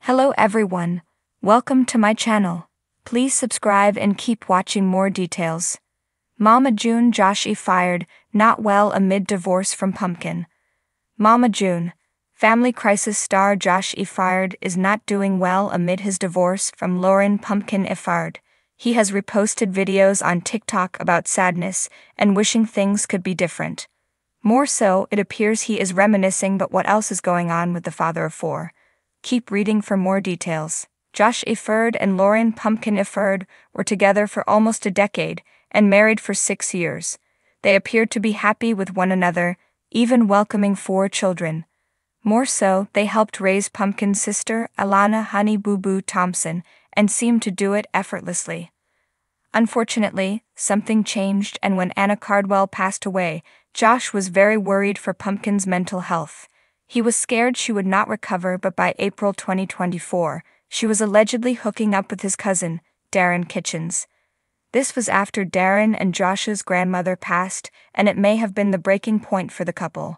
Hello everyone, welcome to my channel. Please subscribe and keep watching more details. Mama June, Josh fired, not well amid divorce from Pumpkin. Mama June, family crisis star Josh Efird is not doing well amid his divorce from Lauren Pumpkin Efird. He has reposted videos on TikTok about sadness and wishing things could be different. More so, it appears he is reminiscing about what else is going on with the father of four. Keep reading for more details. Josh Efird and Lauren Pumpkin Efird were together for almost a decade and married for 6 years. They appeared to be happy with one another, even welcoming 4 children. More so, they helped raise Pumpkin's sister, Alana Honey Boo Boo Thompson, and seemed to do it effortlessly. Unfortunately, something changed, and when Anna Cardwell passed away, Josh was very worried for Pumpkin's mental health. He was scared she would not recover, but by April 2024, she was allegedly hooking up with his cousin, Darren Kitchens. This was after Darren and Josh's grandmother passed, and it may have been the breaking point for the couple.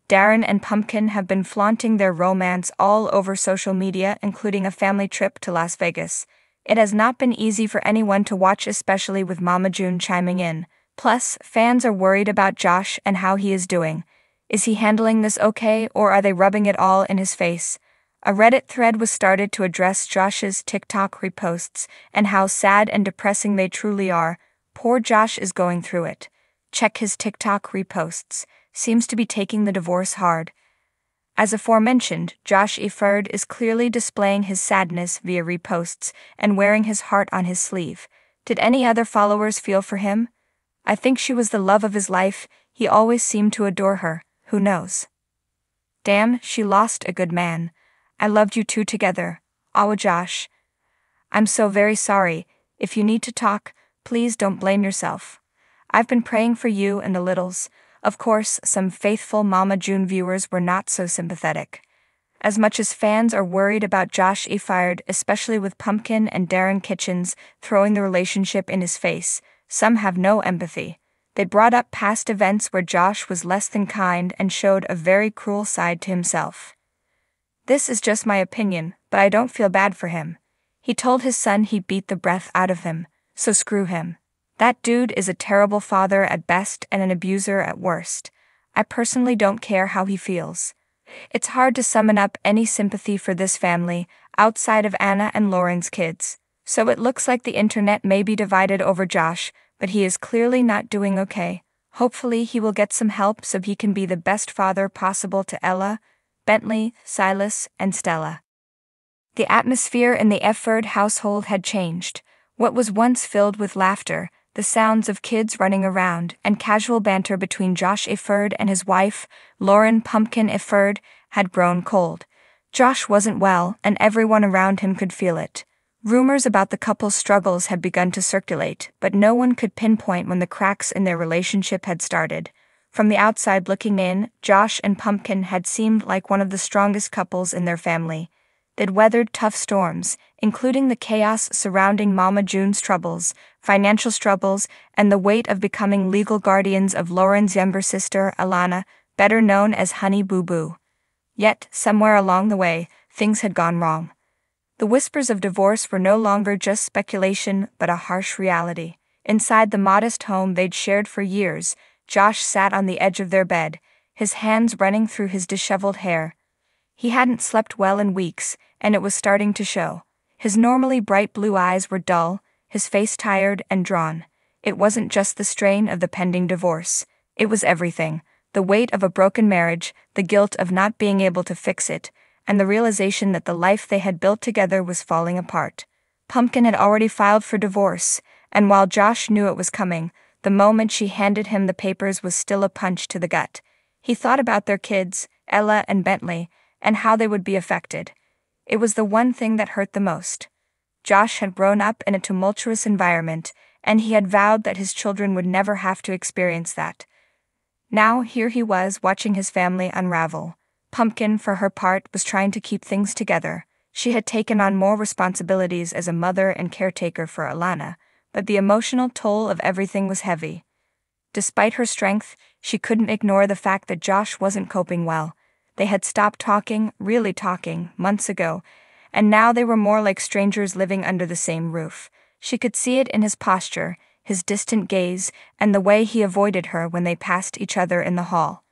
Darren and Pumpkin have been flaunting their romance all over social media, including a family trip to Las Vegas. It has not been easy for anyone to watch, especially with Mama June chiming in. Plus, fans are worried about Josh and how he is doing. Is he handling this okay, or are they rubbing it all in his face? A Reddit thread was started to address Josh's TikTok reposts and how sad and depressing they truly are. Poor Josh is going through it. Check his TikTok reposts. Seems to be taking the divorce hard. As aforementioned, Josh Efird is clearly displaying his sadness via reposts and wearing his heart on his sleeve. Did any other followers feel for him? I think she was the love of his life. He always seemed to adore her. Who knows? Damn, she lost a good man. I loved you two together. Awa Josh. I'm so very sorry. If you need to talk, please don't blame yourself. I've been praying for you and the littles. Of course, some faithful Mama June viewers were not so sympathetic. As much as fans are worried about Josh Efird, especially with Pumpkin and Darren Kitchens throwing the relationship in his face, some have no empathy. They brought up past events where Josh was less than kind and showed a very cruel side to himself. This is just my opinion, but I don't feel bad for him. He told his son he beat the breath out of him, so screw him. That dude is a terrible father at best and an abuser at worst. I personally don't care how he feels. It's hard to summon up any sympathy for this family, outside of Anna and Lauren's kids. So it looks like the internet may be divided over Josh, but he is clearly not doing okay. Hopefully he will get some help so he can be the best father possible to Ella, Bentley, Silas, and Stella. The atmosphere in the Efird household had changed. What was once filled with laughter, the sounds of kids running around, and casual banter between Josh Efird and his wife, Lauren Pumpkin Efird, had grown cold. Josh wasn't well, and everyone around him could feel it. Rumors about the couple's struggles had begun to circulate, but no one could pinpoint when the cracks in their relationship had started. From the outside looking in, Josh and Pumpkin had seemed like one of the strongest couples in their family. They'd weathered tough storms, including the chaos surrounding Mama June's troubles, financial struggles, and the weight of becoming legal guardians of Lauren's younger sister, Alana, better known as Honey Boo Boo. Yet, somewhere along the way, things had gone wrong. The whispers of divorce were no longer just speculation, but a harsh reality. Inside the modest home they'd shared for years, Josh sat on the edge of their bed, his hands running through his disheveled hair. He hadn't slept well in weeks, and it was starting to show. His normally bright blue eyes were dull, his face tired and drawn. It wasn't just the strain of the pending divorce. It was everything. The weight of a broken marriage, the guilt of not being able to fix it, and the realization that the life they had built together was falling apart. Pumpkin had already filed for divorce, and while Josh knew it was coming, the moment she handed him the papers was still a punch to the gut. He thought about their kids, Ella and Bentley, and how they would be affected. It was the one thing that hurt the most. Josh had grown up in a tumultuous environment, and he had vowed that his children would never have to experience that. Now here he was watching his family unravel. Pumpkin, for her part, was trying to keep things together. She had taken on more responsibilities as a mother and caretaker for Alana, but the emotional toll of everything was heavy. Despite her strength, she couldn't ignore the fact that Josh wasn't coping well. They had stopped talking, really talking, months ago, and now they were more like strangers living under the same roof. She could see it in his posture, his distant gaze, and the way he avoided her when they passed each other in the hall.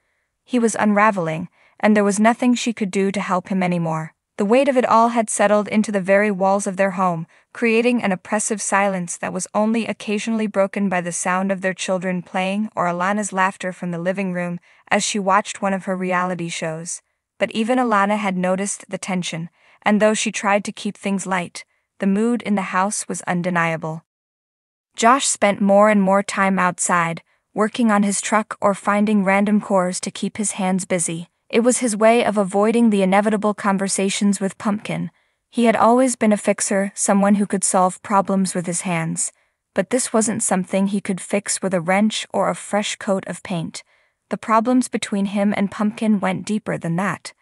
He was unraveling, and there was nothing she could do to help him anymore. The weight of it all had settled into the very walls of their home, creating an oppressive silence that was only occasionally broken by the sound of their children playing or Alana's laughter from the living room as she watched one of her reality shows. But even Alana had noticed the tension, and though she tried to keep things light, the mood in the house was undeniable. Josh spent more and more time outside, working on his truck or finding random chores to keep his hands busy. It was his way of avoiding the inevitable conversations with Pumpkin. He had always been a fixer, someone who could solve problems with his hands. But this wasn't something he could fix with a wrench or a fresh coat of paint. The problems between him and Pumpkin went deeper than that.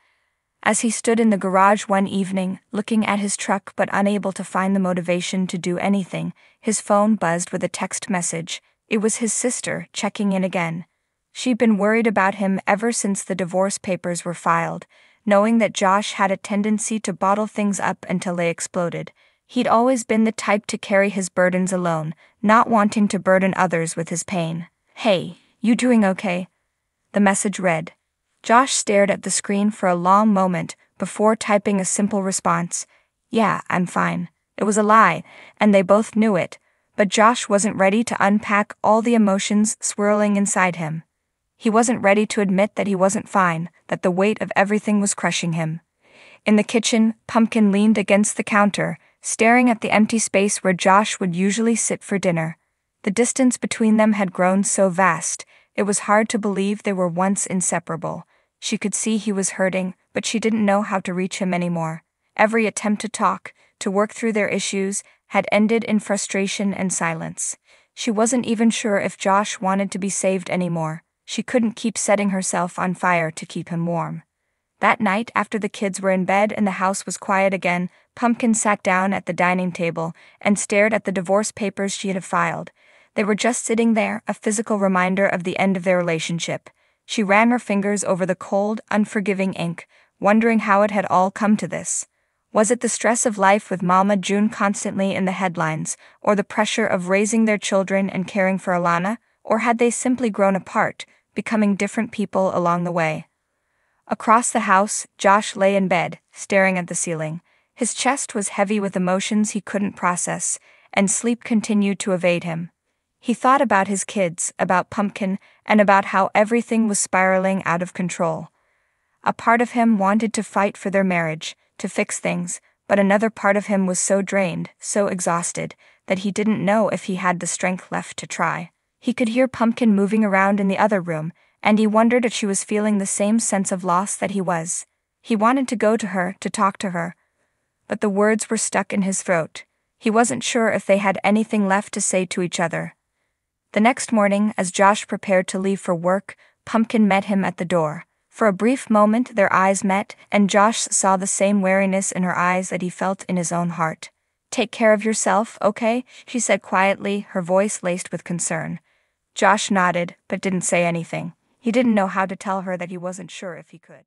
As he stood in the garage one evening, looking at his truck but unable to find the motivation to do anything, his phone buzzed with a text message. It was his sister, checking in again. She'd been worried about him ever since the divorce papers were filed, knowing that Josh had a tendency to bottle things up until they exploded. He'd always been the type to carry his burdens alone, not wanting to burden others with his pain. "Hey, you doing okay?" the message read. Josh stared at the screen for a long moment before typing a simple response. "Yeah, I'm fine." It was a lie, and they both knew it, but Josh wasn't ready to unpack all the emotions swirling inside him. He wasn't ready to admit that he wasn't fine, that the weight of everything was crushing him. In the kitchen, Pumpkin leaned against the counter, staring at the empty space where Josh would usually sit for dinner. The distance between them had grown so vast, it was hard to believe they were once inseparable. She could see he was hurting, but she didn't know how to reach him anymore. Every attempt to talk, to work through their issues, had ended in frustration and silence. She wasn't even sure if Josh wanted to be saved anymore. She couldn't keep setting herself on fire to keep him warm. That night, after the kids were in bed and the house was quiet again, Pumpkin sat down at the dining table and stared at the divorce papers she had filed. They were just sitting there, a physical reminder of the end of their relationship. She ran her fingers over the cold, unforgiving ink, wondering how it had all come to this. Was it the stress of life with Mama June constantly in the headlines, or the pressure of raising their children and caring for Alana, or had they simply grown apart, becoming different people along the way? Across the house, Josh lay in bed, staring at the ceiling. His chest was heavy with emotions he couldn't process, and sleep continued to evade him. He thought about his kids, about Pumpkin, and about how everything was spiraling out of control. A part of him wanted to fight for their marriage, to fix things, but another part of him was so drained, so exhausted, that he didn't know if he had the strength left to try. He could hear Pumpkin moving around in the other room, and he wondered if she was feeling the same sense of loss that he was. He wanted to go to her, to talk to her, but the words were stuck in his throat. He wasn't sure if they had anything left to say to each other. The next morning, as Josh prepared to leave for work, Pumpkin met him at the door. For a brief moment, their eyes met, and Josh saw the same wariness in her eyes that he felt in his own heart. "Take care of yourself, okay?" she said quietly, her voice laced with concern. Josh nodded, but didn't say anything. He didn't know how to tell her that he wasn't sure if he could.